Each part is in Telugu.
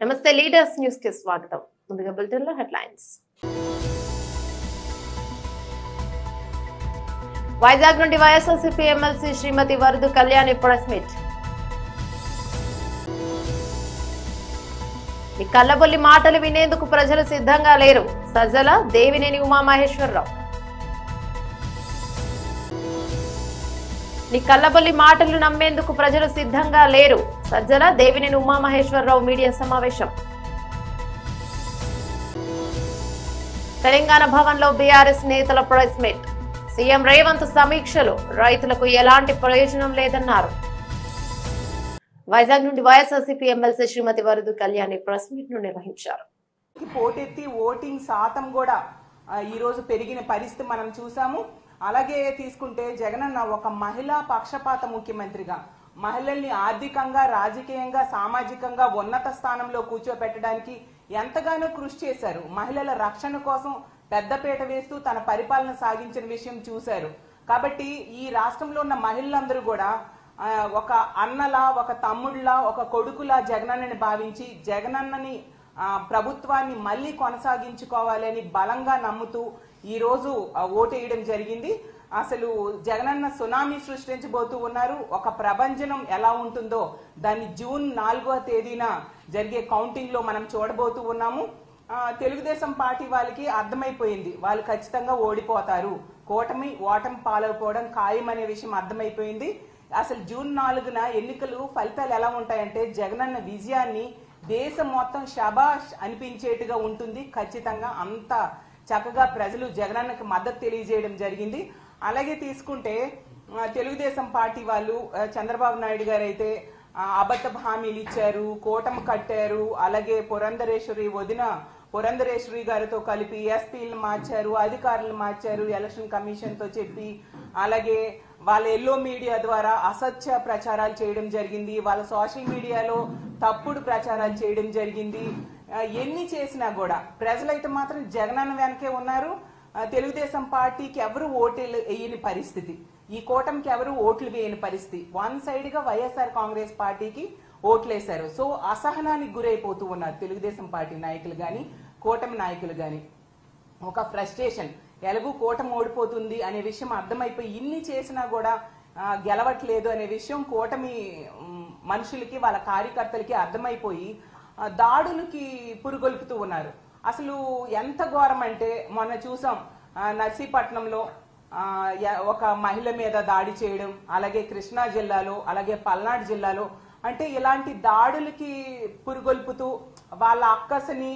నమస్తే లీడర్స్ న్యూస్ కి స్వాగతం. ముందుగా బులెటిన్ లో హెడ్లైన్స్. వైజాగ్ నుండి వైఎస్ఆర్సీపీ ఎమ్మెల్సీ శ్రీమతి వరదు కళ్యాణి ప్రెస్ మీట్. ఈ కల్లబొల్లి మాటలు వినేందుకు ప్రజలు సిద్ధంగా లేరు. సజ్జల దేవినేని ఉమామహేశ్వరరావు. నీ కల్లబొల్లి మాటలు నమ్మేందుకు ప్రజలు సిద్ధంగా లేరు. సజ్జల దేవినేని ఉమామహేశ్వరరావు మీడియా సమావేశం. తెలంగాణ భవన్ లో బీఆర్ఎస్ నేతల ప్రెస్ మీట్. సీఎం రేవంత్ సమీక్షలు రైతులకు ఎలాంటి ప్రయోజనం లేదన్నారు. వైజాగ్ నుండి వైఎస్ఆర్సీపీ ఎమ్మెల్సీ శ్రీమతి వరదు కళ్యాణి ప్రెస్ మీట్ ను నిర్వహించారు. పోటెత్తి ఓటింగ్ శాతం కూడా ఈ రోజు పెరిగిన పరిస్థితి మనం చూసాము. అలాగే తీసుకుంటే జగనన్న ఒక మహిళా పక్షపాత ముఖ్యమంత్రిగా మహిళల్ని ఆర్థికంగా, రాజకీయంగా, సామాజికంగా ఉన్నత స్థానంలో కూర్చోపెట్టడానికి ఎంతగానో కృషి చేశారు. మహిళల రక్షణ కోసం పెద్దపీట వేస్తూ తన పరిపాలన సాగించిన విషయం చూశారు. కాబట్టి ఈ రాష్ట్రంలో ఉన్న మహిళలందరూ కూడా ఒక అన్నలా, ఒక తమ్ముళ్లా, ఒక కొడుకులా జగనన్నని భావించి జగనన్నని ప్రభుత్వాన్ని మళ్లీ కొనసాగించుకోవాలని బలంగా నమ్ముతూ ఈ రోజు ఓటేయడం జరిగింది. అసలు జగనన్న సునామీ సృష్టించబోతూ ఉన్నారు. ఒక ప్రభంజనం ఎలా ఉంటుందో దాన్ని జూన్ 4వ తేదీన జరిగే కౌంటింగ్ లో మనం చూడబోతూ ఉన్నాము. తెలుగుదేశం పార్టీ వాళ్ళకి అర్థమైపోయింది, వాళ్ళు ఖచ్చితంగా ఓడిపోతారు, ఓటమి పాలైపోవడం ఖాయం అనే విషయం అర్థమైపోయింది. అసలు జూన్ 4న ఎన్నికలు ఫలితాలు ఎలా ఉంటాయంటే జగనన్న విజయాన్ని దేశం మొత్తం శబాష్ అనిపించేట్టుగా ఉంటుంది. ఖచ్చితంగా అంత చక్కగా ప్రజలు జగనన్నకి మద్దతు తెలియజేయడం జరిగింది. అలాగే తీసుకుంటే తెలుగుదేశం పార్టీ వాళ్ళు చంద్రబాబు నాయుడు గారు అయితే అబద్ధ హామీలు ఇచ్చారు, కూటమి కట్టారు. అలాగే వదిన పురంధరేశ్వరి గారితో కలిపి ఎస్పీలను మార్చారు, అధికారులను మార్చారు ఎలక్షన్ కమిషన్ తో చెప్పి. అలాగే వాళ్ళ ఎల్లో మీడియా ద్వారా అసత్య ప్రచారాలు చేయడం జరిగింది. వాళ్ళ సోషల్ మీడియాలో తప్పుడు ప్రచారాలు చేయడం జరిగింది. ఎన్ని చేసినా కూడా ప్రజలైతే మాత్రం జగనన్న వెనకే ఉన్నారు. తెలుగుదేశం పార్టీకి ఎవరు ఓట్లు వేయని పరిస్థితి, ఈ కూటమికి ఎవరు ఓట్లు వేయని పరిస్థితి. వన్ సైడ్ గా వైఎస్ఆర్ కాంగ్రెస్ పార్టీకి ఓట్లేశారు. సో అసహనానికి గురైపోతూ ఉన్నారు తెలుగుదేశం పార్టీ నాయకులు గాని, కూటమి నాయకులు గాని. ఒక ఫ్రస్ట్రేషన్, ఎలాగూ కూటమి ఓడిపోతుంది అనే విషయం అర్థమైపోయి ఇన్ని చేసినా కూడా గెలవట్లేదు అనే విషయం కూటమి మనుషులకి, వాళ్ళ కార్యకర్తలకి అర్థమైపోయి దాడులకి పురుగొల్పుతూ ఉన్నారు. అసలు ఎంత ఘోరం అంటే మొన్న చూసాం నర్సీపట్నంలో ఒక మహిళ మీద దాడి చేయడం, అలాగే కృష్ణా జిల్లాలో, అలాగే పల్నాడు జిల్లాలో. అంటే ఇలాంటి దాడులకి పురుగొల్పుతూ వాళ్ళ అక్కసని,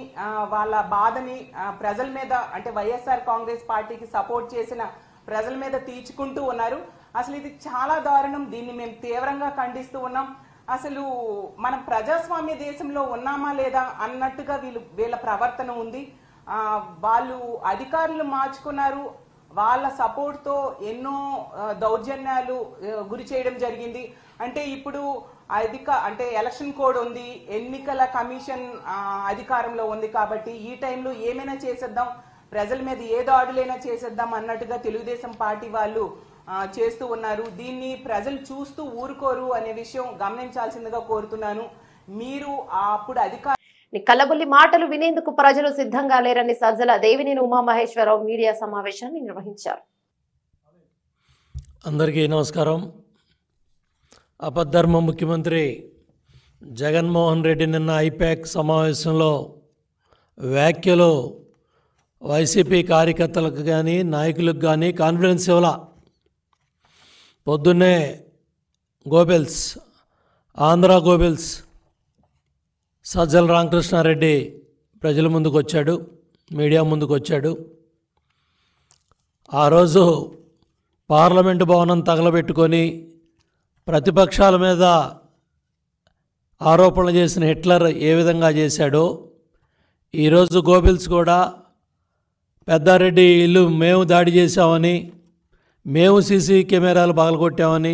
వాళ్ళ బాధని ప్రజల మీద, అంటే వైఎస్ఆర్ కాంగ్రెస్ పార్టీకి సపోర్ట్ చేసిన ప్రజల మీద తీర్చుకుంటూ ఉన్నారు. అసలు ఇది చాలా దారుణం. దీన్ని మేము తీవ్రంగా ఖండిస్తూ ఉన్నాం. అసలు మనం ప్రజాస్వామ్య దేశంలో ఉన్నామా లేదా అన్నట్టుగా వీళ్ళ ప్రవర్తన ఉంది. వాళ్ళు అధికారులు మార్చుకున్నారు, వాళ్ళ సపోర్ట్ తో ఎన్నో దౌర్జన్యాలు గురి చేయడం జరిగింది. అంటే ఇప్పుడు అంటే ఎలక్షన్ కోడ్ ఉంది, ఎన్నికల కమిషన్ అధికారంలో ఉంది. కాబట్టి ఈ టైంలో ఏమైనా చేసేద్దాం, ప్రజల మీద ఏ దాడులైనా చేసేద్దాం అన్నట్టుగా తెలుగుదేశం పార్టీ వాళ్ళు చేస్తూ ఉన్నారు. దీన్ని ప్రజలు చూస్తూ ఊరుకోరు అనే విషయం గమనించాల్సిందిగా కోరుతున్నాను. మీరు అప్పుడు కల్లబొల్లి మాటలు వినేందుకు ప్రజలు సిద్ధంగా లేరని సజ్జల దేవినేని ఉమామహేశ్వరరావు మీడియా సమావేశాన్ని నిర్వహించారు. అందరికీ నమస్కారం. అపద్ధర్మ ముఖ్యమంత్రి జగన్మోహన్ రెడ్డి నిన్న ఐపాక్ సమావేశంలో వ్యాఖ్యలు వైసీపీ కార్యకర్తలకు కానీ, నాయకులకు కానీ కాన్ఫిడెన్స్ ఇవ్వాల. పొద్దున్నే గోబెల్స్, ఆంధ్ర గోబెల్స్ సజ్జల రామకృష్ణారెడ్డి ప్రజల ముందుకు వచ్చాడు, మీడియా ముందుకు వచ్చాడు. ఆ రోజు పార్లమెంటు భవనం తగలబెట్టుకొని ప్రతిపక్షాల మీద ఆరోపణలు చేసిన హిట్లర్ ఏ విధంగా చేశాడో ఈరోజు గోబెల్స్ కూడా పెద్దారెడ్డి ఇల్లు మేము దాడి చేశామని, మేము సీసీ కెమెరాలు పగలగొట్టామని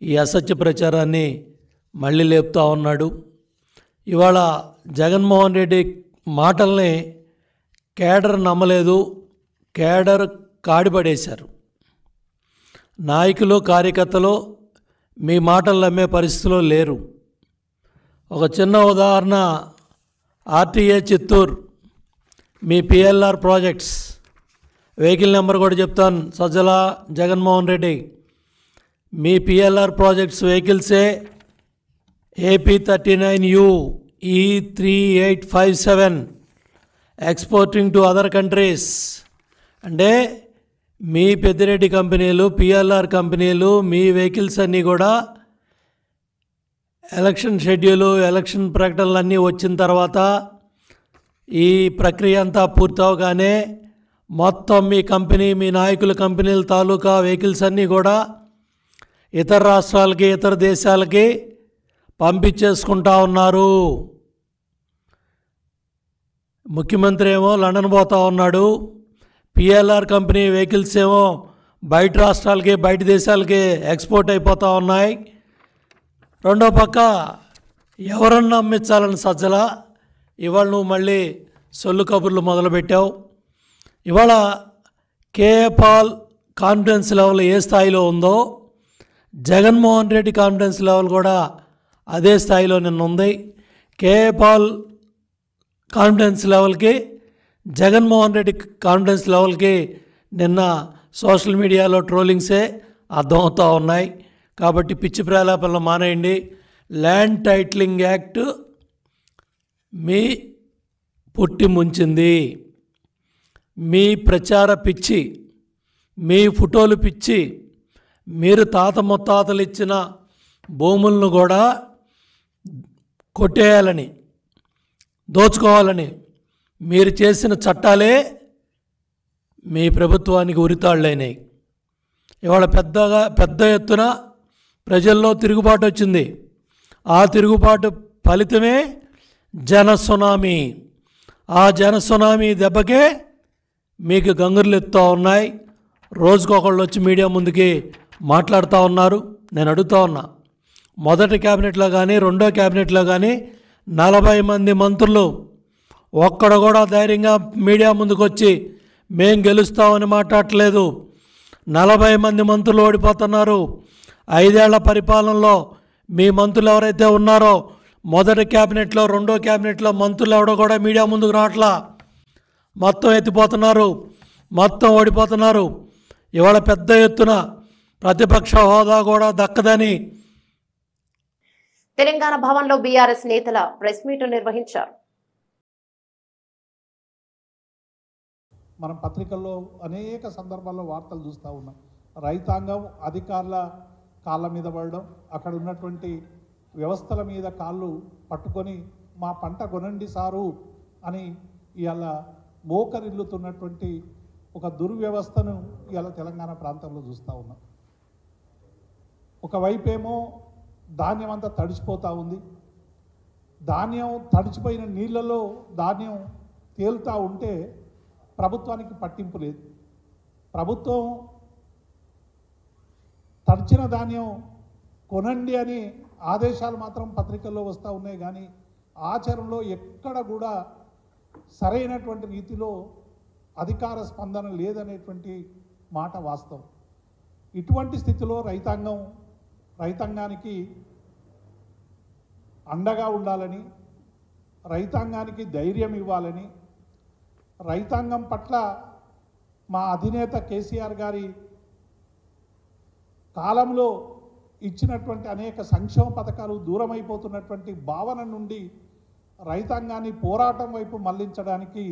ఈ అసత్య ప్రచారాన్ని మళ్ళీ లేపుతూ ఉన్నాడు. ఇవాళ జగన్మోహన్ రెడ్డి మాటల్ని కేడర్ నమ్మలేదు, కేడర్ కాడిపడేశారు. నాయకులు, కార్యకర్తలు మీ మాటలు నమ్మే పరిస్థితిలో లేరు. ఒక చిన్న ఉదాహరణ ఆర్టీఏ చిత్తూరు మీ పిఎల్ఆర్ ప్రాజెక్ట్స్ వెహికల్ నెంబర్ కూడా చెప్తాను. సజ్జల జగన్మోహన్ రెడ్డి మీ పిఎల్ఆర్ ప్రాజెక్ట్స్ వెహికల్సే AP39U E3857 exporting to other countries. అంటే మీ పెద్దిరెడ్డి కంపెనీలు, పిఎల్ఆర్ కంపెనీలు, మీ వెహికల్స్ అన్నీ కూడా ఎలక్షన్ షెడ్యూలు, ఎలక్షన్ ప్రకటనలు అన్నీ వచ్చిన తర్వాత ఈ ప్రక్రియ అంతా పూర్తవగానే మొత్తం మీ కంపెనీ, మీ నాయకుల కంపెనీల తాలూకా వెహికల్స్ అన్నీ కూడా ఇతర రాష్ట్రాలకి, ఇతర దేశాలకి పంపించేసుకుంటా ఉన్నారు. ముఖ్యమంత్రి ఏమో లండన్ పోతా ఉన్నాడు. పిఎల్ఆర్ కంపెనీ వెహికల్స్ ఏమో బయట రాష్ట్రాలకి, బయట దేశాలకి ఎక్స్పోర్ట్ అయిపోతూ ఉన్నాయి. రెండో పక్క ఎవరన్నా అమ్మించాలని సజ్జల ఇవాళ నువ్వు మళ్ళీ సొల్లు కబుర్లు మొదలుపెట్టావు. ఇవాళ కేఏ పాల్ కాన్ఫిడెన్స్ లెవెల్ ఏ స్థాయిలో ఉందో జగన్మోహన్ రెడ్డి కాన్ఫిడెన్స్ లెవెల్ కూడా అదే స్థాయిలో నిన్న ఉంది. కేఏ పాల్ కాన్ఫిడెన్స్ లెవెల్కి, జగన్మోహన్ రెడ్డి కాన్ఫిడెన్స్ లెవెల్కి నిన్న సోషల్ మీడియాలో ట్రోలింగ్సే అర్థమవుతూ ఉన్నాయి. కాబట్టి పిచ్చి ప్రేలాపనలు మానేయండి. ల్యాండ్ టైటిలింగ్ యాక్ట్ మీ పుట్టి ముంచింది. మీ ప్రచార పిచ్చి, మీ ఫోటోలు పిచ్చి, మీరు తాత ముత్తాతలు ఇచ్చిన భూములను కూడా కొట్టేయాలని, దోచుకోవాలని మీరు చేసిన చట్టాలే మీ ప్రభుత్వానికి ఉరితాళ్ళైనాయి. ఇవాళ పెద్ద ఎత్తున ప్రజల్లో తిరుగుబాటు వచ్చింది. ఆ తిరుగుబాటు ఫలితమే జన సునామీ. ఆ జన సునామీ దెబ్బకే మీకు గంగుర్లు ఎత్తుతూ ఉన్నాయి. రోజుకొకళ్ళు వచ్చి మీడియా ముందుకి మాట్లాడుతూ ఉన్నారు. నేను అడుగుతూ ఉన్నా, మొదటి క్యాబినెట్లో కానీ, రెండో క్యాబినెట్లో కానీ 40 మంది మంత్రులు ఒక్కడ కూడా ధైర్యంగా మీడియా ముందుకు వచ్చి మేం గెలుస్తామని మాట్లాడట్లేదు. 40 మంది మంత్రులు ఓడిపోతున్నారు. 5 ఏళ్ల పరిపాలనలో మీ మంత్రులు ఎవరైతే ఉన్నారో మొదటి క్యాబినెట్లో, రెండో క్యాబినెట్లో మంత్రులు ఎవడో కూడా మీడియా ముందుకు రావట్లా. మొత్తం ఎత్తిపోతున్నారు, మొత్తం ఓడిపోతున్నారు. ఇవాళ పెద్ద ఎత్తున ప్రతిపక్ష హోదా కూడా దక్కదని తెలంగాణ భవన్లో బీఆర్ఎస్ నేతల ప్రెస్ మీట్ నిర్వహించారు. మనం పత్రికల్లో అనేక సందర్భాల్లో వార్తలు చూస్తూ ఉన్నాం. రైతాంగం అధికారుల కాళ్ళ మీద పడడం, అక్కడ ఉన్నటువంటి వ్యవస్థల మీద కాళ్ళు పట్టుకొని మా పంట కొనండి సారు అని ఇవాళ మోకరిల్లుతున్నటువంటి ఒక దుర్వ్యవస్థను ఇవాళ తెలంగాణ ప్రాంతంలో చూస్తూ ఉన్నాం. ఒకవైపేమో ధాన్యం అంతా తడిచిపోతూ ఉంది. ధాన్యం తడిచిపోయిన నీళ్ళలో ధాన్యం తేలుతూ ఉంటే ప్రభుత్వానికి పట్టింపు లేదు. ప్రభుత్వం తడిచిన ధాన్యం కొనండి అని ఆదేశాలు మాత్రం పత్రికల్లో వస్తూ ఉన్నాయి, కానీ ఆచరణలో ఎక్కడ కూడా సరైనటువంటి రీతిలో అధికార స్పందన లేదనేటువంటి మాట వాస్తవం. ఇటువంటి స్థితిలో రైతాంగానికి అండగా ఉండాలని, రైతాంగానికి ధైర్యం ఇవ్వాలని, రైతాంగం పట్ల మా అధినేత కేసీఆర్ గారి కాలంలో ఇచ్చినటువంటి అనేక సంక్షేమ పథకాలు దూరమైపోతున్నటువంటి భావన నుండి రైతాంగాన్ని పోరాటం వైపు మళ్లించడానికి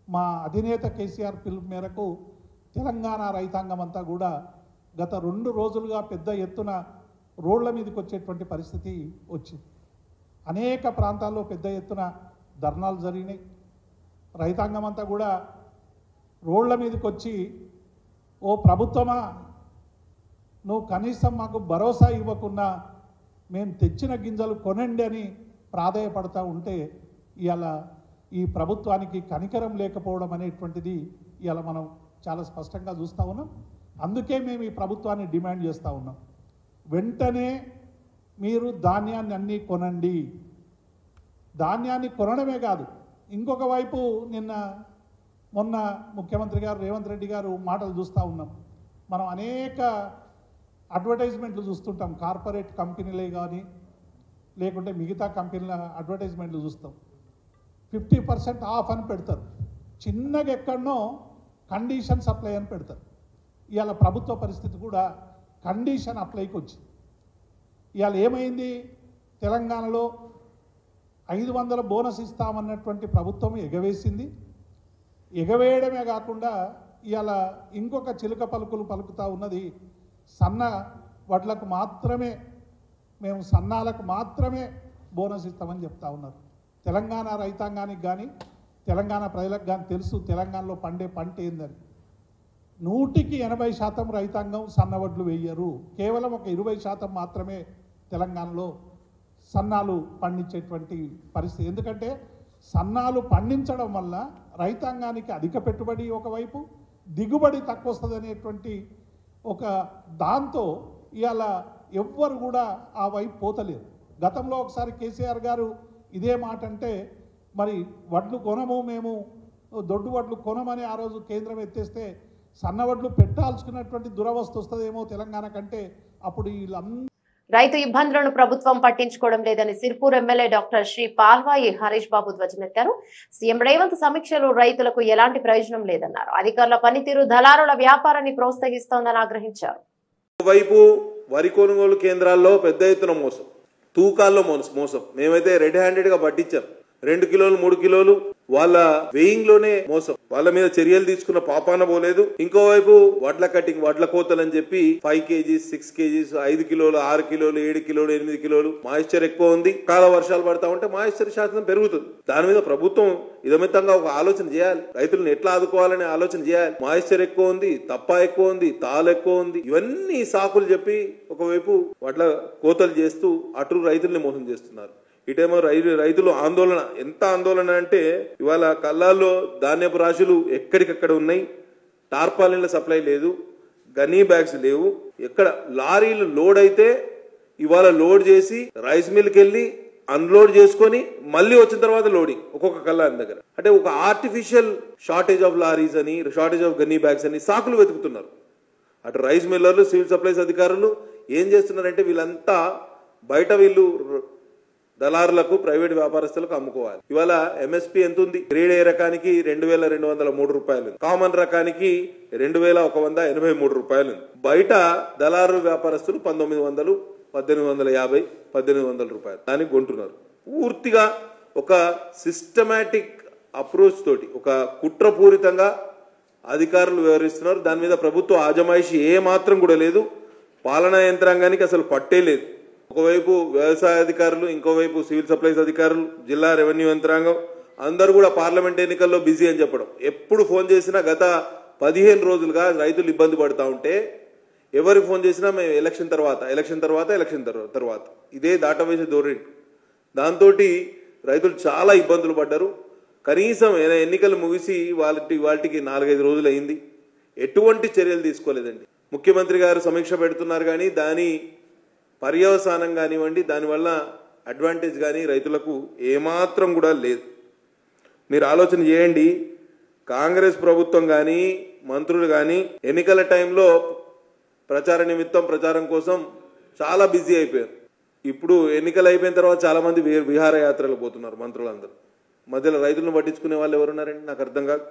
మా అధినేత కేసీఆర్ పిలుపు మేరకు తెలంగాణ రైతాంగం అంతా కూడా గత 2 రోజులుగా పెద్ద ఎత్తున రోడ్ల మీదకి వచ్చేటువంటి పరిస్థితి వచ్చింది. అనేక ప్రాంతాల్లో పెద్ద ఎత్తున ధర్నాలు జరిగినాయి. రైతాంగం అంతా కూడా రోడ్ల మీదకి వచ్చి, ఓ ప్రభుత్వమా, నువ్వు కనీసం మాకు భరోసా ఇవ్వకుండా మేము తెచ్చిన గింజలు కొనండి అని ప్రాధేయపడతా ఉంటే ఇవాళ ఈ ప్రభుత్వానికి కనికరం లేకపోవడం అనేటువంటిది ఇవాళ మనం చాలా స్పష్టంగా చూస్తూ ఉన్నాం. అందుకే మేము ఈ ప్రభుత్వాన్ని డిమాండ్ చేస్తూ ఉన్నాం, వెంటనే మీరు ధాన్యాన్ని అన్నీ కొనండి. ధాన్యాన్ని కొనడమే కాదు, ఇంకొక వైపు మొన్న ముఖ్యమంత్రి గారు రేవంత్ రెడ్డి గారు మాటలు చూస్తూ ఉన్నాం. మనం అనేక అడ్వర్టైజ్మెంట్లు చూస్తుంటాం, కార్పొరేట్ కంపెనీలే కానీ లేకుంటే మిగతా కంపెనీల అడ్వర్టైజ్మెంట్లు చూస్తాం. 50% ఆఫ్ అని పెడతారు. చిన్నగా ఎక్కడనో కండిషన్ సప్లై అని పెడతారు. ఇవాళ ప్రభుత్వ పరిస్థితి కూడా కండిషన్ అప్లైకి వచ్చింది. ఇవాళ ఏమైంది, తెలంగాణలో 500 బోనస్ ఇస్తామన్నటువంటి ప్రభుత్వం ఎగవేసింది. ఎగవేయడమే కాకుండా ఇవాళ ఇంకొక చిలుక పలుకులు పలుకుతూ ఉన్నది, సన్న వడ్లకు మాత్రమే, మేము సన్నాలకు మాత్రమే బోనస్ ఇస్తామని చెప్తా ఉన్నారు. తెలంగాణ రైతాంగానికి కానీ తెలంగాణ ప్రజలకు కానీ తెలుసు తెలంగాణలో పండే పంట ఏందని. 100% రైతాంగం సన్నవడ్లు వేయరు. కేవలం ఒక 20% మాత్రమే తెలంగాణలో సన్నాలు పండించేటువంటి పరిస్థితి. ఎందుకంటే సన్నాలు పండించడం వల్ల రైతాంగానికి అధిక పెట్టుబడి ఒకవైపు, దిగుబడి తక్కువ వస్తుంది అనేటువంటి ఒక దాంతో ఇవాళ ఎవ్వరు కూడా ఆ వైపు పోతలేరు. గతంలో ఒకసారి కేసీఆర్ గారు ఇదే మాట అంటే, మరి వడ్లు కొనము, మేము దొడ్డు వడ్లు కొనమని ఆ రోజు కేంద్రం ఎత్తేస్తే సన్నవడ్లు పెట్టాల్సుకున్నటువంటి దురవస్థ వస్తుందేమో తెలంగాణ కంటే. అప్పుడు వీళ్ళందరూ రైతు ఇబ్బందులను ప్రభుత్వం పట్టించుకోవడం లేదని సిర్పూర్ ఎమ్మెల్యే డాక్టర్ శ్రీ పాల్వాయి హరీష్ బాబు ధ్వజమెత్తారు. సీఎం రేవంత్ సమీక్షలు రైతులకు ఎలాంటి ప్రయోజనం లేదన్నారు. అధికారుల పనితీరు దళారుల వ్యాపారాన్ని ప్రోత్సహిస్తోందని ఆగ్రహించారు. వైపు వరి కొనుగోలు కేంద్రాల్లో పెద్ద ఎత్తున మోసం, తూకాల్లో మోసం. మేమైతే రెడ్ హ్యాండెడ్ గా పట్టించాం. 2 కిలోలు 3 కిలోలు వాళ్ళ వెయింగ్ లోనే మోసం. వాళ్ళ మీద చర్యలు తీసుకున్న పాపాన పోలేదు. ఇంకోవైపు వడ్ల కటింగ్, వడ్ల కోతలు అని చెప్పి 5 కేజీస్ 6 కేజీస్ 5 కిలోలు 6 కిలోలు 7 కిలోలు 8 కిలోలు మాయిశ్చర్ ఎక్కువ ఉంది. కాల వర్షాలు పడతా ఉంటే మాయిశ్చర్ శాతం పెరుగుతుంది. దాని మీద ప్రభుత్వం ఇదమితంగా ఒక ఆలోచన చేయాలి. రైతులను ఎట్లా ఆదుకోవాలనే ఆలోచన చేయాలి. మాయిశ్చర్ ఎక్కువ ఉంది, తప్ప ఎక్కువ ఉంది, తాలు ఎక్కువ ఉంది, ఇవన్నీ సాకులు చెప్పి ఒకవైపు వడ్ల కోతలు చేస్తూ అటు రైతుల్ని మోసం చేస్తున్నారు. ఇటేమో రైతులు ఆందోళన. ఎంత ఆందోళన అంటే ఇవాళ కల్లాల్లో ధాన్యపు రాశులు ఎక్కడికక్కడ ఉన్నాయి. టార్పాలిన్ల సప్లై లేదు, గనీ బ్యాగ్స్ లేవు. ఎక్కడ లారీలు లోడ్ అయితే ఇవాళ లోడ్ చేసి రైస్ మిల్కి వెళ్ళి అన్లోడ్ చేసుకొని మళ్ళీ వచ్చిన తర్వాత లోడింగ్ ఒక్కొక్క కల్లాని దగ్గర. అంటే ఒక ఆర్టిఫిషియల్ షార్టేజ్ ఆఫ్ లారీస్ అని, షార్టేజ్ ఆఫ్ గనీ బ్యాగ్స్ అని సాకులు వెతుకుతున్నారు. అటు రైస్ మిల్లర్లు, సివిల్ సప్లైస్ అధికారులు ఏం చేస్తున్నారంటే వీళ్ళంతా బయట వీళ్ళు దళారులకు, ప్రైవేట్ వ్యాపారస్తులకు అమ్ముకోవాలి. ఇవాళ ఎంఎస్పీ ఎంత ఉంది? గ్రేడ్ ఏ రకానికి 2203 రూపాయలు, కామన్ రకానికి 2183 రూపాయలు. బయట దళారు వ్యాపారస్తులు 1900, 1850, 1800 రూపాయలు దానికి కొంటున్నారు. పూర్తిగా ఒక సిస్టమాటిక్ అప్రోచ్ తోటి, ఒక కుట్రపూరితంగా అధికారులు వ్యవహరిస్తున్నారు. దాని మీద ప్రభుత్వ ఆజమాయిషి ఏ మాత్రం కూడా లేదు. పాలనా యంత్రాంగానికి అసలు పట్టే లేదు. ఒకవైపు వ్యవసాయ అధికారులు, ఇంకోవైపు సివిల్ సప్లైస్ అధికారులు, జిల్లా రెవెన్యూ యంత్రాంగం అందరూ కూడా పార్లమెంట్ ఎన్నికల్లో బిజీ అని చెప్పడం. ఎప్పుడు ఫోన్ చేసినా గత 15 రోజులుగా రైతులు ఇబ్బంది పడతా ఉంటే ఎవరికి ఫోన్ చేసినా మేము ఎలక్షన్ తర్వాత ఇదే దాటవేసే ధోరణి. దాంతో రైతులు చాలా ఇబ్బందులు పడ్డారు. కనీసం ఎన్నికలు ముగిసి వాళ్ళకి 4-5 రోజులు అయింది. ఎటువంటి చర్యలు తీసుకోలేదండి. ముఖ్యమంత్రి గారు సమీక్ష పెడుతున్నారు కానీ దాని పర్యవసానం కానివ్వండి, దానివల్ల అడ్వాంటేజ్ కానీ రైతులకు ఏమాత్రం కూడా లేదు. మీరు ఆలోచన చేయండి. కాంగ్రెస్ ప్రభుత్వం కానీ మంత్రులు కానీ ఎన్నికల టైంలో ప్రచార నిమిత్తం, ప్రచారం కోసం చాలా బిజీ అయిపోయారు. ఇప్పుడు ఎన్నికలు అయిపోయిన తర్వాత చాలా మంది విహారయాత్రలు పోతున్నారు మంత్రులందరూ. మధ్యలో రైతులను పట్టించుకునే వాళ్ళు ఎవరున్నారండి? నాకు అర్థం కాదు.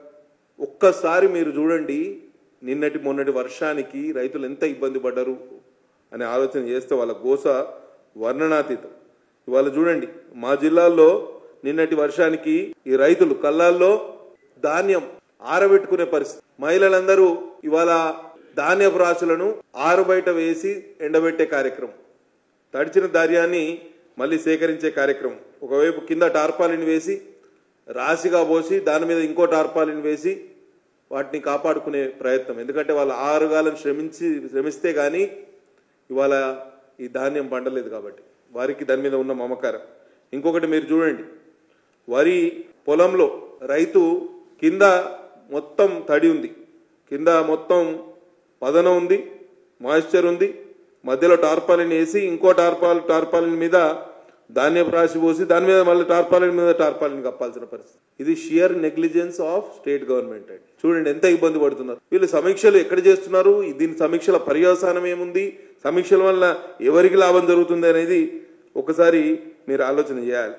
ఒక్కసారి మీరు చూడండి, మొన్నటి వర్షానికి రైతులు ఎంత ఇబ్బంది పడ్డారు అనే ఆలోచన చేస్తే వాళ్ళ గోస వర్ణనాతీతం. ఇవాళ చూడండి, మా జిల్లాల్లో నిన్నటి వర్షానికి ఈ రైతులు కల్లాల్లో ధాన్యం ఆరబెట్టుకునే పరిస్థితి. మహిళలందరూ ఇవాళ ధాన్యపు రాశులను ఆరుబయట వేసి ఎండబెట్టే కార్యక్రమం, తడిచిన ధాన్యాన్ని మళ్ళీ సేకరించే కార్యక్రమం. ఒకవైపు కింద టార్పాలిన్ వేసి రాశిగా పోసి దాని మీద ఇంకో టార్పాలిన్ వేసి వాటిని కాపాడుకునే ప్రయత్నం. ఎందుకంటే వాళ్ళు 6 గాలను శ్రమిస్తే గానీ ఇవాళ ఈ ధాన్యం పండలేదు కాబట్టి వారికి దాని మీద ఉన్న మమకారం. ఇంకొకటి మీరు చూడండి, వరి పొలంలో రైతు కింద మొత్తం తడి ఉంది, కింద మొత్తం పదనం ఉంది, మాయిశ్చర్ ఉంది, మధ్యలో టార్పాలిన్ వేసి ఇంకో టార్పాలిన్ మీద ధాన్యపు రాశి పోసి దాని మీద మళ్ళీ టార్పాలిన్ కప్పాల్సిన పరిస్థితి. ఇది shear negligence of state government అండి. చూడండి ఎంత ఇబ్బంది పడుతున్నారు వీళ్ళు. సమీక్షలు ఎక్కడ చేస్తున్నారు? దీని సమీక్షల పర్యవసానం ఏముంది? సమీక్షల వల్ల ఎవరికి లాభం జరుగుతుంది అనేది ఒకసారి మీరు ఆలోచన చేయాలి.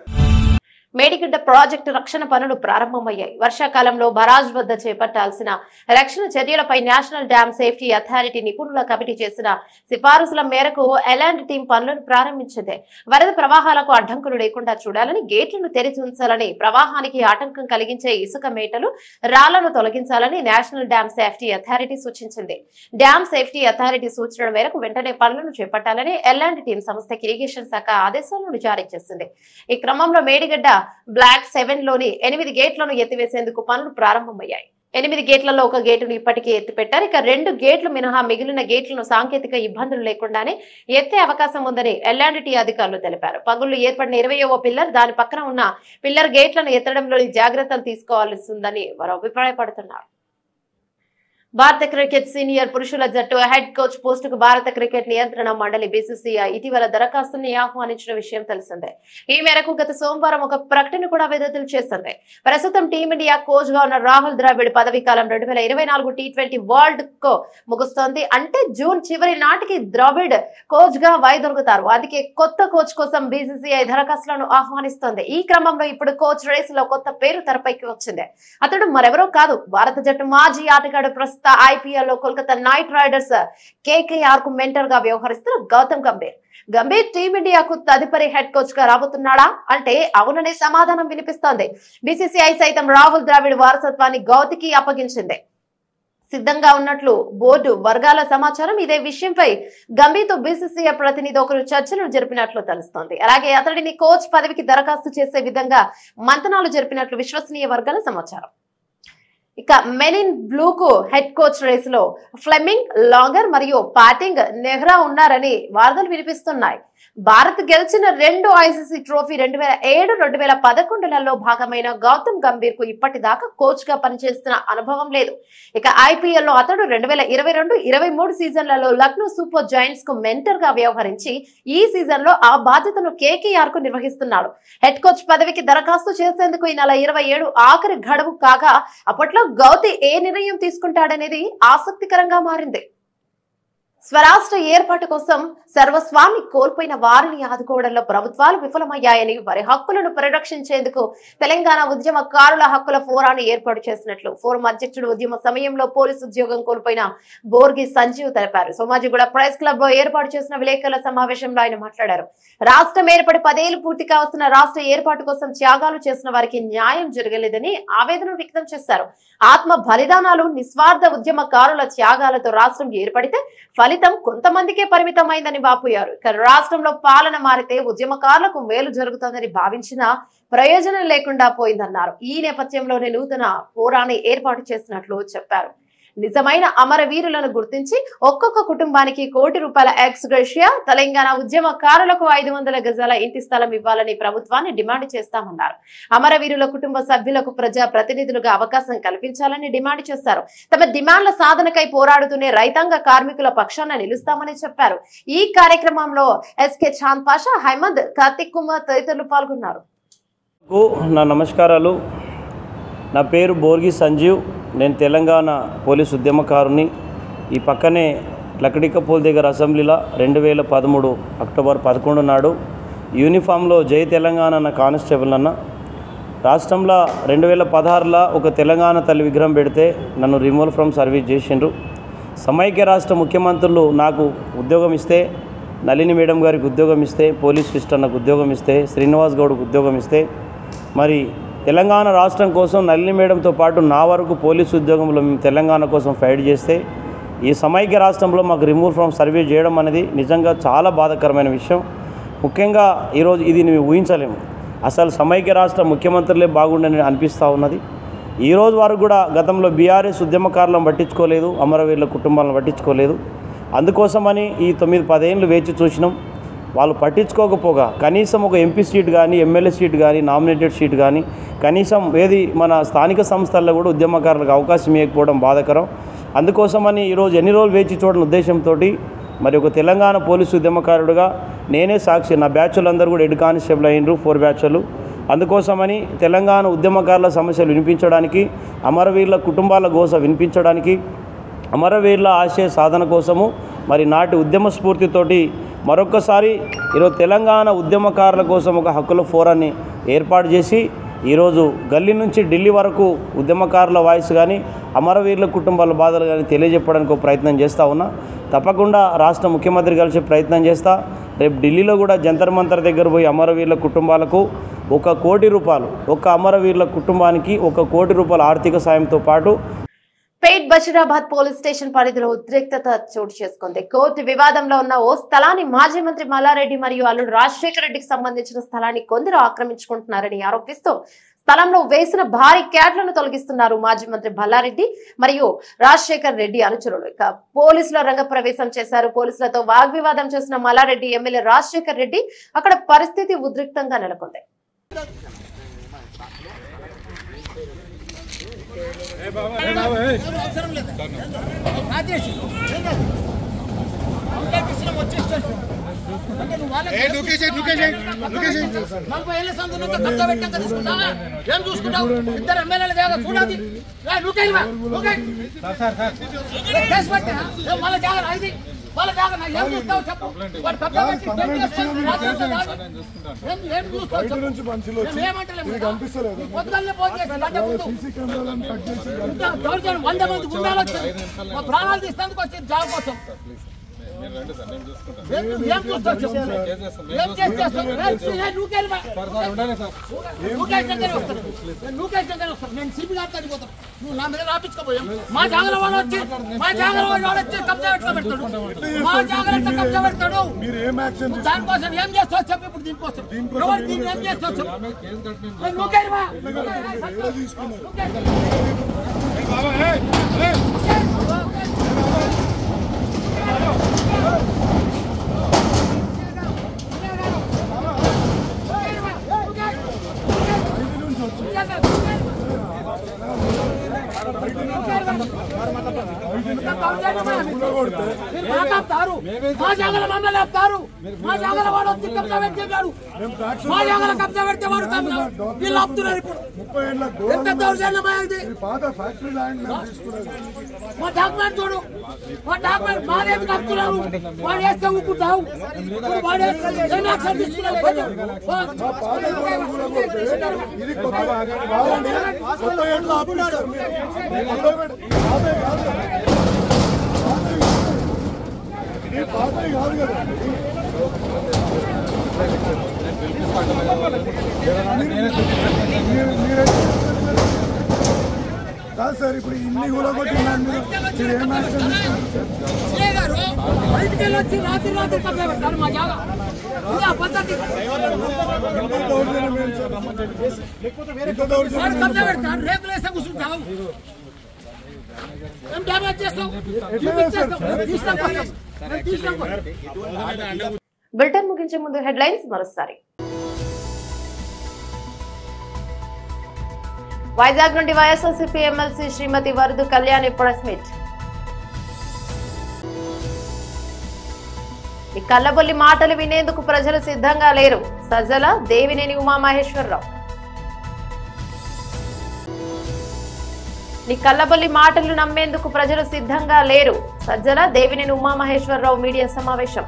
మేడిగడ్డ ప్రాజెక్టు రక్షణ పనులు ప్రారంభమయ్యాయి. వర్షాకాలంలో బరాజ్ వద్ద చేపట్టాల్సిన రక్షణ చర్యలపై నేషనల్ డ్యామ్ సేఫ్టీ అథారిటీ నిపుణుల కమిటీ చేసిన సిఫారసుల మేరకు ఎలాంటి టీం పనులను ప్రారంభించింది. వరద ప్రవాహాలకు అడ్డంకులు లేకుండా చూడాలని, గేట్లను తెరిచి ఉంచాలని, ప్రవాహానికి ఆటంకం కలిగించే ఇసుక మేటలు, రాళ్లను తొలగించాలని నేషనల్ డ్యామ్ సేఫ్టీ అథారిటీ సూచించింది. డ్యామ్ సేఫ్టీ అథారిటీ సూచనల మేరకు వెంటనే పనులను చేపట్టాలని ఎలాంటి టీం సంస్థకి ఇరిగేషన్ శాఖ ఆదేశాలను జారీ చేసింది. ఈ క్రమంలో మేడిగడ్డ బ్లాక్ 7లోని 8 గేట్లను ఎత్తివేసేందుకు పనులు ప్రారంభమయ్యాయి. 8 గేట్లలో ఒక గేటును ఇప్పటికే ఎత్తిపెట్టారు. ఇక 2 గేట్లు మినహా మిగిలిన గేట్లను సాంకేతిక ఇబ్బందులు లేకుండానే ఎత్తే అవకాశం ఉందని ఎల్ఎండ్టీ అధికారులు తెలిపారు. పగుళ్లు ఏర్పడిన 20వ పిల్లర్, దాని పక్కన ఉన్న పిల్లర్ గేట్లను ఎత్తడంలోని జాగ్రత్తలు తీసుకోవాల్సి ఉందని వారు అభిప్రాయపడుతున్నారు. భారత క్రికెట్ సీనియర్ పురుషుల జట్టు హెడ్ కోచ్ పోస్టుకు భారత క్రికెట్ నియంత్రణ మండలి BCCI ఇటీవల దరఖాస్తుని ఆహ్వానించిన విషయం తెలిసిందే. ఈ మేరకు గత సోమవారం ఒక ప్రకటన కూడా విడుదల చేసింది. ప్రస్తుతం టీమిండియా కోచ్ గా ఉన్న రాహుల్ ద్రావిడ్ పదవీ కాలం 2024 T20 వరల్డ్ కప్ ముగుస్తోంది. అంటే జూన్ చివరి నాటికి ద్రావిడ్ కోచ్ గా వైదొలుగుతారు. అందుకే కొత్త కోచ్ కోసం BCCI దరఖాస్తులను ఆహ్వానిస్తోంది. ఈ క్రమంలో ఇప్పుడు కోచ్ రేస్ లో కొత్త పేరు తెరపైకి వచ్చింది. అతడు మరెవరో కాదు, భారత జట్టు మాజీ ఆటగాడు, ప్రస్తుత IPL లో కోల్కతా నైట్ రైడర్స్ KKR కు మెంటర్ గా వ్యవహరిస్తున్న గౌతమ్ గంభీర్. గంభీర్ టీమిండియాకు తదుపరి హెడ్ కోచ్ గా రాబోతున్నాడా అంటే అవుననే సమాధానం వినిపిస్తోంది. BCCI సైతం రాహుల్ ద్రావిడ్ వారసత్వాన్ని గౌతికి అప్పగించింది. సిద్ధంగా ఉన్నట్లు బోర్డు వర్గాల సమాచారం. ఇదే విషయంపై గంభీర్తో BCCI ప్రతినిధి ఒకరు చర్చలు జరిపినట్లు తెలుస్తోంది. అలాగే అతడిని కోచ్ పదవికి దరఖాస్తు చేసే విధంగా మంతనాలు జరిపినట్లు విశ్వసనీయ వర్గాల సమాచారం. ఇక మెన్ ఇన్ బ్లూ కు హెడ్ కోచ్ రేస్ లో ఫ్లెమింగ్, లాంగర్ మరియు పాటింగ్ నెహ్రా ఉన్నారని వార్తలు వినిపిస్తున్నాయి. భారత్ గెలిచిన 2 ICC ట్రోఫీ 2007, 2011లలో భాగమైన గౌతమ్ గంభీర్ కు ఇప్పటిదాకా కోచ్ గా పనిచేస్తున్న అనుభవం లేదు. ఇక IPL లో అతడు 2022, 23 సీజన్లలో లక్నో సూపర్ జైంట్స్ కు మెంటర్ గా వ్యవహరించి ఈ సీజన్ లో ఆ బాధ్యతను KKR కు నిర్వహిస్తున్నాడు. హెడ్ కోచ్ పదవికి దరఖాస్తు చేసేందుకు ఈ నెల 27 ఆఖరి గడువు కాగా అప్పట్లో గౌతి ఏ నిర్ణయం తీసుకుంటాడనేది ఆసక్తికరంగా మారింది. స్వరాష్ట్ర ఏర్పాటు కోసం సర్వస్వాన్ని కోల్పోయిన వారిని ఆదుకోవడంలో ప్రభుత్వాలు విఫలమయ్యాయని, వారి హక్కులను పరిరక్షించేందుకు తెలంగాణ ఉద్యమకారుల హక్కుల ఫోరాన్ని ఏర్పాటు చేసినట్లు ఫోరం అధ్యక్షుడు, ఉద్యమ సమయంలో పోలీసు ఉద్యోగం కోల్పోయిన బోర్గి సంజీవ్ తెలిపారు. సోమాజిగూడ ప్రెస్ క్లబ్ లో ఏర్పాటు చేసిన విలేకరుల సమావేశంలో ఆయన మాట్లాడారు. రాష్ట్రం ఏర్పడి 10 ఏళ్లు పూర్తి కావస్తున్న రాష్ట్ర ఏర్పాటు కోసం త్యాగాలు చేసిన వారికి న్యాయం జరగలేదని ఆవేదన వ్యక్తం చేశారు. ఆత్మ బలిదానాలు, నిస్వార్థ ఉద్యమకారుల త్యాగాలతో రాష్ట్రం ఏర్పడితే ఫలితం కొంతమందికే పరిమితమైందని వాపోయారు. ఇక రాష్ట్రంలో పాలన మారితే ఉద్యమకారులకు మేలు జరుగుతుందని భావించినా ప్రయోజనం లేకుండా పోయిందన్నారు. ఈ నేపథ్యంలోనే నూతన ఫోరాన్ని ఏర్పాటు చేసినట్లు చెప్పారు. నిజమైన అమరవీరులను గుర్తించి ఒక్కొక్క కుటుంబానికి ₹1 ఎక్స్ గ్రేషియా, తెలంగాణ ఉద్యమకారులకు 500 గజాల ఇంటి స్థలం ఇవ్వాలని ప్రభుత్వాన్ని డిమాండ్ చేస్తామన్నారు. అమరవీరుల కుటుంబ సభ్యులకు ప్రజా ప్రతినిధులుగా అవకాశం కల్పించాలని డిమాండ్ చేశారు. తమ డిమాండ్ల సాధనకై పోరాడుతూనే రైతాంగ కార్మికుల పక్షాన నిలుస్తామని చెప్పారు. ఈ కార్యక్రమంలో SK చాంద్ పాషా, హైమద్, కార్తిక్ కుమార్ తదితరులు పాల్గొన్నారు. నా నమస్కారాలు. నా పేరు బోర్గి సంజీవ్. నేను తెలంగాణ పోలీసు ఉద్యమకారుని. ఈ పక్కనే లకడికపూల్ దగ్గర అసెంబ్లీలో 2013 అక్టోబర్ 11 నాడు యూనిఫామ్లో జై తెలంగాణ అన్న కానిస్టేబుల్ అన్న. రాష్ట్రంలో 2016లో ఒక తెలంగాణ తల్లి విగ్రహం పెడితే నన్ను రిమూవల్ ఫ్రమ్ సర్వీస్ చేసిండ్రు. సమైక్య రాష్ట్ర ముఖ్యమంత్రులు నాకు ఉద్యోగం ఇస్తే, నళిని మేడం గారికి ఉద్యోగం ఇస్తే, పోలీస్ సిస్టర్ నాకు ఉద్యోగం ఇస్తే, శ్రీనివాస్ గౌడ్కు ఉద్యోగం ఇస్తే, మరి తెలంగాణ రాష్ట్రం కోసం నళిని మేడంతో పాటు నా వరకు పోలీసు ఉద్యోగంలో మేము తెలంగాణ కోసం ఫైట్ చేస్తే ఈ సమైక్య రాష్ట్రంలో మాకు రిమూవ్ ఫ్రమ్ సర్వీస్ చేయడం అనేది నిజంగా చాలా బాధాకరమైన విషయం. ముఖ్యంగా ఈరోజు ఇది మేము ఊహించలేము. అసలు సమైక్య రాష్ట్ర ముఖ్యమంత్రులే బాగుండని అనిపిస్తూ ఉన్నది. ఈరోజు వరకు కూడా గతంలో BRS ఉద్యమకారులను పట్టించుకోలేదు, అమరవీరుల కుటుంబాలను పట్టించుకోలేదు. అందుకోసమని ఈ 9-10 ఏళ్ళు వేచి చూసినాం. వాళ్ళు పట్టించుకోకపోగా కనీసం ఒక MP సీట్ కానీ, MLA సీట్ కానీ, నామినేటెడ్ సీట్ కానీ, కనీసం ఏది మన స్థానిక సంస్థల్లో కూడా ఉద్యమకారులకు అవకాశం ఇవ్వకపోవడం బాధాకరం. అందుకోసమని ఈరోజు ఎన్ని రోజులు వేచి చూడని ఉద్దేశంతో మరి ఒక తెలంగాణ పోలీసు ఉద్యమకారుడుగా నేనే సాక్షి. నా బ్యాచ్లందరూ కూడా హెడ్ కానిస్టేబుల్ అయినరు, 4 బ్యాచ్లు. అందుకోసమని తెలంగాణ ఉద్యమకారుల సమస్యలు వినిపించడానికి, అమరవీరుల కుటుంబాల గోస వినిపించడానికి, అమరవీరుల ఆశయ సాధన కోసము మరి నాటి ఉద్యమ స్ఫూర్తితోటి మరొకసారి ఈరోజు తెలంగాణ ఉద్యమకారుల కోసం ఒక హక్కుల ఫోరాన్ని ఏర్పాటు చేసి ఈరోజు గల్లీ నుంచి ఢిల్లీ వరకు ఉద్యమకారుల వాయిస్ కానీ అమరవీరుల కుటుంబాల బాధలు కానీ తెలియజెప్పడానికి ఒక ప్రయత్నం చేస్తూ ఉన్నా. తప్పకుండా రాష్ట్ర ముఖ్యమంత్రి కలిసి ప్రయత్నం చేస్తా. రేపు ఢిల్లీలో కూడా జంతర్ మంతర్ దగ్గర పోయి అమరవీరుల కుటుంబాలకు ₹1 కోటి, ఒక్క అమరవీరుల కుటుంబానికి ₹1 కోటి ఆర్థిక సాయంతో పాటు పేట్ బషీరాబాద్ పోలీస్ స్టేషన్ పరిధిలో ఉద్రిక్తత చోటు చేసుకుంది. కోర్టు వివాదంలో ఉన్న ఓ స్థలాన్ని మాజీ మంత్రి మల్లారెడ్డి మరియు అల్లుడు రాజశేఖర రెడ్డికి సంబంధించిన స్థలాన్ని కొందరు ఆక్రమించుకుంటున్నారని ఆరోపిస్తూ స్థలంలో వేసిన భారీ క్యాట్లను తొలగిస్తున్నారు మాజీ మంత్రి మల్లారెడ్డి మరియు రాజశేఖర్ రెడ్డి అనుచరులు. ఇక పోలీసుల రంగప్రవేశం చేశారు. పోలీసులతో వాగ్వివాదం చేసిన మల్లారెడ్డి ఎమ్మెల్యే రాజశేఖర్ రెడ్డి అక్కడ పరిస్థితి ఉద్రిక్తంగా నెలకొంది. ప్రాణాలు తీసేందుకు వచ్చి జాబ్ కోసం నేను సిబి గారికి పోతాను. నువ్వు నా మీద రాపించుకోపోయాం. మా జాగ్రత్త వాడు వచ్చి కబ్జా పెడతాడు. మా జాగ్రత్త కబ్జా పెడతాడు. దానికోసం ఏం చేస్తావు చెప్పు. ఇప్పుడు దీనికోసం దీన్ని ఏం చేస్తావు చెప్పు. మా జాగల మమ్మల్ని ఆపుతారు. మా జాగల వాడు వచ్చి కబ్జా పెట్టేవాడు. మా జాగల కబ్జా పెడితే వాడు వీళ్ళు ఆపుతున్నారు. ఇప్పుడు ఎంత దౌర్జన్యమా ఇది. మా డాక్యుమెంట్ చూడు. మా డాక్యుమెంట్ మాదేమి కప్పుతున్నారు. వాడు వేస్తే ఊపుకుంటావు. వాడు ఏం యాక్షన్ తీసుకున్నారు. కాదు సార్, ఇప్పుడు ఇన్ని కూడా బయటికి వచ్చి రాత్రి కబ్జా పెడతారు. మా జాగా పద్ధతి కబ్జా పెడతారు. రేకులు వేస్తే కూర్చుంటావు. ఏం డ్యామేజ్ చేస్తావు. బులెటిన్ ముగించే ముందు హెడ్లైన్స్ మరోసారి. వైజాగ్ నుండి వైఎస్ఆర్సీపీ ఎమ్మెల్సీ శ్రీమతి వరదు కళ్యాణి ప్రెస్ మీట్. ఈ కల్లబొల్లి మాటలు వినేందుకు ప్రజలు సిద్ధంగా లేరు. సజ్జల దేవినేని ఉమామహేశ్వరరావు. నీ కల్లబొల్లి మాటలు నమ్మేందుకు ప్రజలు సిద్ధంగా లేరు. సజ్జల దేవినేని ఉమామహేశ్వరరావు మీడియా సమావేశం.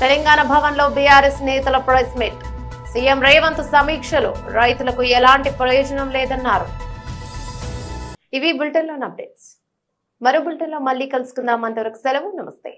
తెలంగాణ భవన్లో బీఆర్ఎస్ నేతల ప్రెస్ మీట్. సీఎం రేవంత్ సమీక్షలు రైతులకు ఎలాంటి ప్రయోజనం లేదన్నారు. ఇవి బులెటిన్లోని అప్డేట్స్. మరో బులెటిన్లో మళ్ళీ కలుసుకుందాం. అంతవరకు సెలవు. నమస్తే.